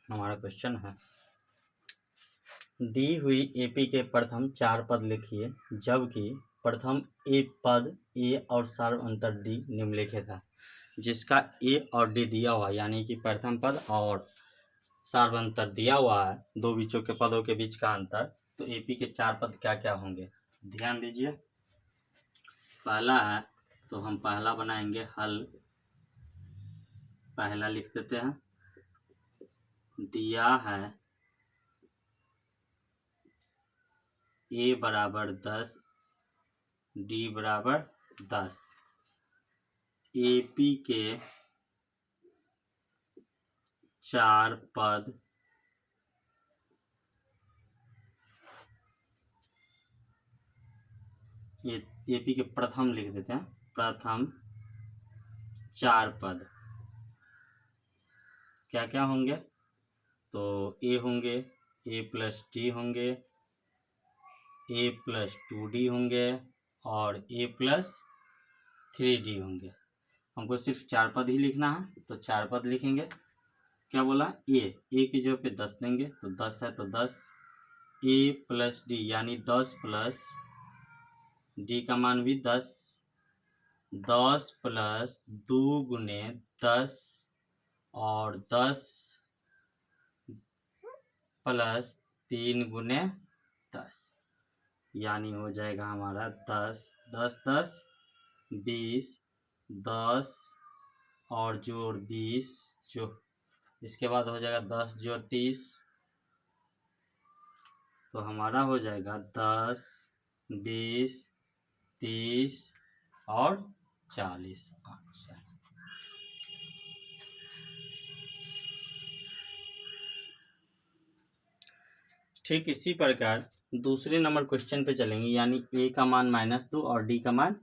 हमारा क्वेश्चन है, दी हुई एपी के प्रथम 4 पद लिखिए जबकि प्रथम ए पद ए और सार्वअंतर डी निम्नलिखित है। जिसका ए और डी दिया हुआ है, यानी कि प्रथम पद और सार्वअंतर दिया हुआ है, दो बीचों के पदों के बीच का अंतर, तो एपी के 4 पद क्या क्या होंगे ध्यान दीजिए। पहला है तो हम पहला बनाएंगे हल, पहला लिख देते हैं, दिया है ए बराबर 10 डी बराबर 10, एपी के 4 पद ये एपी के प्रथम लिख देते हैं, प्रथम 4 पद क्या क्या होंगे, तो ए होंगे, ए प्लस डी होंगे, ए प्लस 2D होंगे और ए प्लस 3D होंगे। हमको सिर्फ 4 पद ही लिखना है तो 4 पद लिखेंगे। क्या बोला, ए की जगह पे 10 देंगे तो 10 है तो 10, ए प्लस डी यानी 10 प्लस डी का मान भी 10, 10 प्लस 2 गुने 10 और 10 प्लस 3 गुने 10, यानी हो जाएगा हमारा 10 10 10 20, 10 और जोड़ 20, जो इसके बाद हो जाएगा 10 जोड़ 30, तो हमारा हो जाएगा 10 20 30 और 40 आंसर। ठीक इसी प्रकार दूसरे नंबर क्वेश्चन पे चलेंगे, यानी ए का मान -2 और डी का मान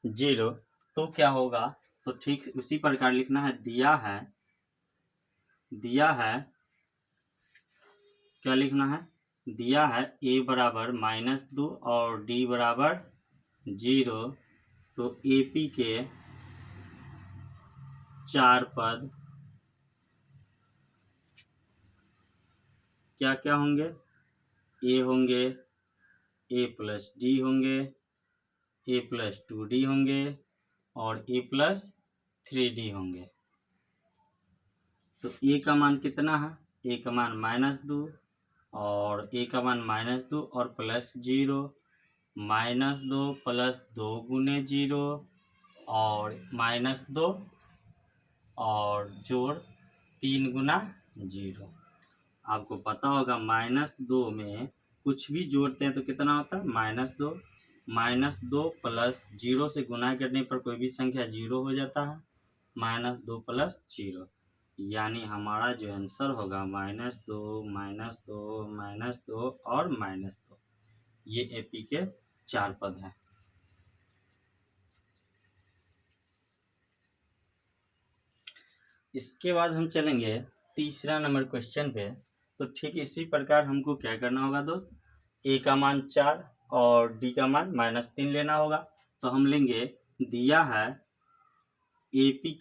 0, तो क्या होगा, तो ठीक उसी प्रकार लिखना है, दिया है क्या लिखना है, दिया है ए बराबर -2 और डी बराबर 0, तो एपी के 4 पद क्या क्या होंगे, ए होंगे, ए प्लस डी होंगे, ए प्लस 2D होंगे और ए प्लस 3D होंगे। तो ए का मान कितना है, ए का मान -2 और ए का मान -2 और प्लस 0, -2 प्लस 2 गुने 0 और -2 और जोड़ 3 गुना 0। आपको पता होगा -2 में कुछ भी जोड़ते हैं तो कितना होता है, -2, -2 प्लस 0 से गुना करने पर कोई भी संख्या 0 हो जाता है, -2 प्लस 0, यानी हमारा जो आंसर होगा -2 -2 -2 और -2, ये एपी के 4 पद हैं। इसके बाद हम चलेंगे तीसरा नंबर क्वेश्चन पे, तो ठीक इसी प्रकार हमको क्या करना होगा दोस्त, ए का मान 4 और डी का मान -3 लेना होगा। तो हम लेंगे, दिया है एपी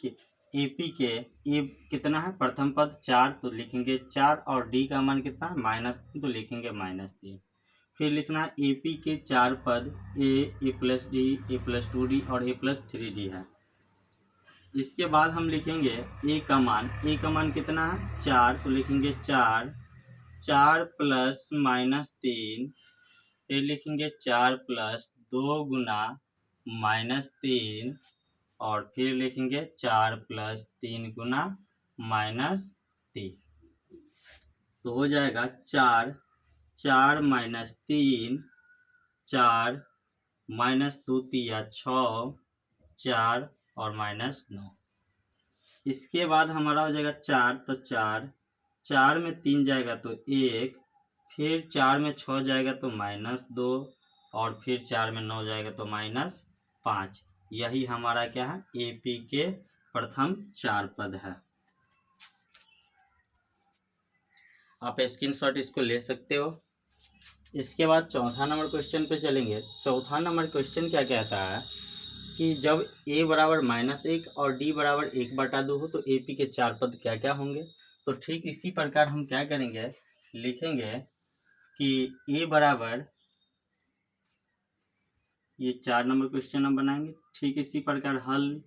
के ए कितना है, प्रथम पद 4 तो लिखेंगे 4 और डी का मान कितना है -3 तो लिखेंगे -3। फिर लिखना है एपी के 4 पद ए प्लस डी, ए प्लस 2D और ए प्लस 3D है। इसके बाद हम लिखेंगे ए का मान कितना है 4 तो लिखेंगे 4 प्लस -3, फिर लिखेंगे 4 प्लस 2 गुना -3 और फिर लिखेंगे 4 प्लस 3 गुना -3, तो हो जाएगा 4 4 -3 4 -2 तिया 6 4 और -9। इसके बाद हमारा हो जाएगा 4, तो 4 में 3 जाएगा तो 1, फिर 4 में 6 जाएगा तो -2 और फिर 4 में 9 जाएगा तो -5। यही हमारा क्या है, एपी के प्रथम 4 पद है। आप स्क्रीनशॉट इसको ले सकते हो। इसके बाद चौथा नंबर क्वेश्चन पे चलेंगे। चौथा नंबर क्वेश्चन क्या कहता है कि जब a बराबर -1 और d बराबर 1/2 हो तो एपी के 4 पद क्या क्या होंगे। तो ठीक इसी प्रकार हम क्या करेंगे, लिखेंगे कि ए बराबर, ये 4 नंबर क्वेश्चन हम बनाएंगे। ठीक इसी प्रकार हल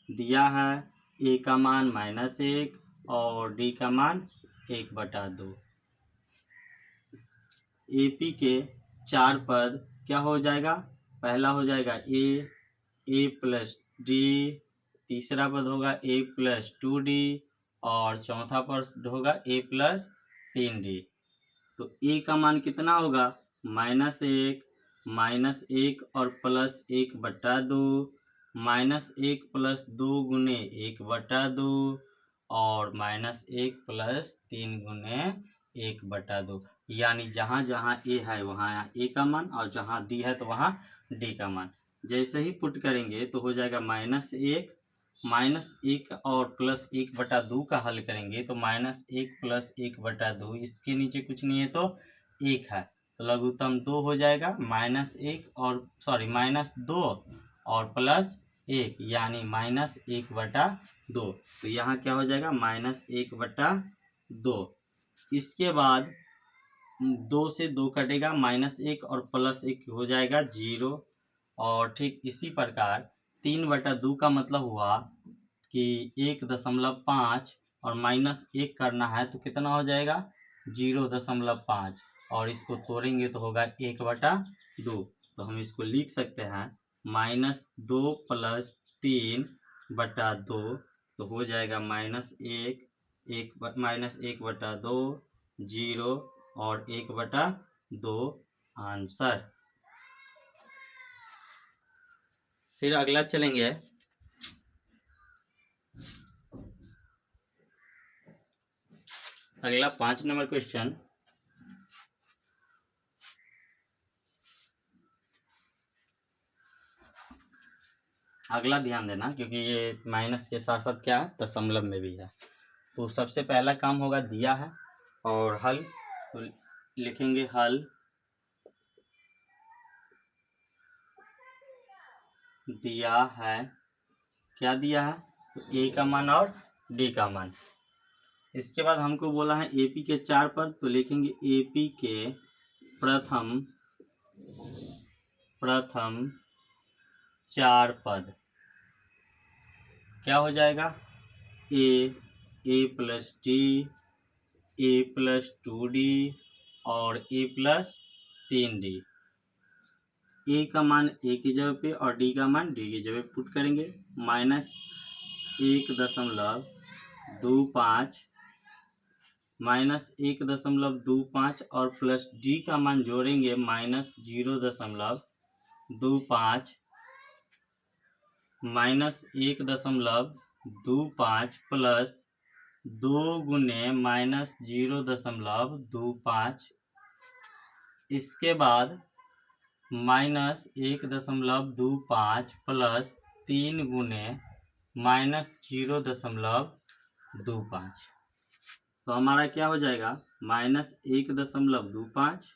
दिया है, ए का मान -1 और डी का मान 1/2। एपी के 4 पद क्या हो जाएगा, पहला हो जाएगा ए प्लस डी, तीसरा पद होगा ए प्लस 2d और चौथा पद होगा ए प्लस 3d। तो ए का मान कितना होगा, -1, -1 और +1/2, -1 + 2 गुने 1/2 और -1 + 3 गुने 1/2। यानी जहाँ जहाँ ए है वहाँ ए का मान और जहाँ डी है तो वहाँ डी का मान। जैसे ही पुट करेंगे तो हो जाएगा -1, -1 और +1/2 का हल करेंगे तो -1 + 1/2, इसके नीचे कुछ नहीं है तो 1 है, तो लघुत्तम 2 हो जाएगा, -2 और +1 यानी -1/2। तो यहाँ क्या हो जाएगा, -1/2। इसके बाद 2 से 2 कटेगा, -1 और +1 हो जाएगा 0। और ठीक इसी प्रकार 3/2 का मतलब हुआ कि 1.5 और -1 करना है तो कितना हो जाएगा, 0.5 और इसको तोड़ेंगे तो होगा 1/2। तो हम इसको लिख सकते हैं -2 + 3/2, तो हो जाएगा -1, -1/2, 0 और 1/2 आंसर। फिर अगला चलेंगे, अगला 5 नंबर क्वेश्चन। अगला ध्यान देना क्योंकि ये माइनस के साथ साथ क्या है, दशमलव में भी है। तो सबसे पहला काम होगा, दिया है और हल, तो लिखेंगे हल दिया है, क्या दिया है, तो ए का मान और डी का मान। इसके बाद हमको बोला है एपी के 4 पद, तो लिखेंगे एपी के प्रथम 4 पद क्या हो जाएगा, ए प्लस डी, ए प्लस 2d और ए प्लस 3d। ए का मान ए की जगह पे और डी का मान डी की जगह पे पुट करेंगे, -1.25 और प्लस डी का मान जोड़ेंगे -0.25, -1.25 प्लस 2 गुने -0.25, इसके बाद -1.25 प्लस 3 गुने -0.25। तो हमारा क्या हो जाएगा, -1.25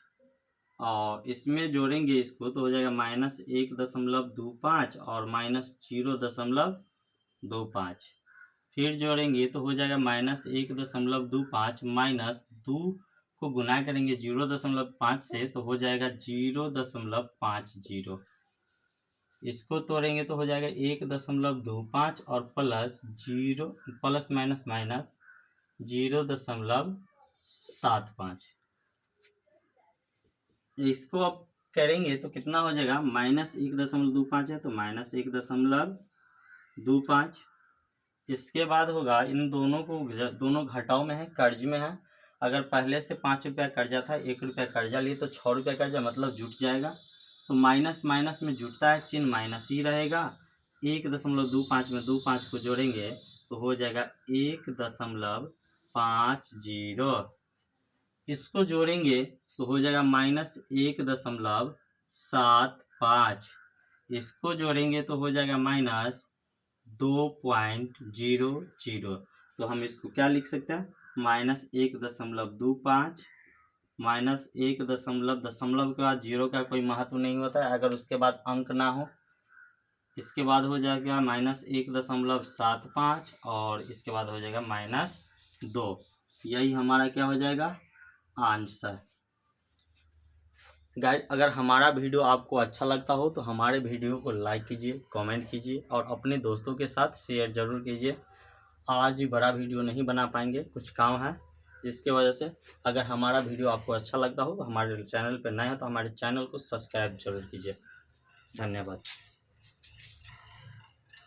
और इसमें जोड़ेंगे इसको तो हो जाएगा -1.25 और -0.25। फिर जोड़ेंगे तो हो जाएगा -1.25 -2 को गुना करेंगे 0.5 से तो हो जाएगा 0.50। इसको तोड़ेंगे तो हो जाएगा 1.25 और प्लस 0.75। इसको अब करेंगे तो कितना हो जाएगा, -1.25 है तो -1.25। इसके बाद होगा, इन दोनों को, दोनों घटाव में है, कर्ज में है। अगर पहले से 5 रुपया कर्जा था, 1 रुपया कर्जा लिए तो 6 रुपया कर्जा मतलब जुट जाएगा। तो माइनस माइनस में जुटता है, चिन्ह माइनस ही रहेगा। 1.25 में 25 को जोड़ेंगे तो हो जाएगा 1.50। इसको जोड़ेंगे तो हो जाएगा -1.75। इसको जोड़ेंगे तो हो जाएगा -2.00। तो हम इसको क्या लिख सकते हैं, -1.25 -1 दशमलव के बाद 0 का कोई महत्व नहीं होता है अगर उसके बाद अंक ना हो। इसके बाद हो जाएगा -1.75 और इसके बाद हो जाएगा -2। यही हमारा क्या हो जाएगा आंसर। गाइस अगर हमारा वीडियो आपको अच्छा लगता हो तो हमारे वीडियो को लाइक कीजिए, कमेंट कीजिए और अपने दोस्तों के साथ शेयर ज़रूर कीजिए। आज बड़ा वीडियो नहीं बना पाएंगे, कुछ काम है जिसके वजह से। अगर हमारा वीडियो आपको अच्छा लगता हो तो हमारे चैनल पर नए हैं तो हमारे चैनल को सब्सक्राइब जरूर कीजिए। धन्यवाद।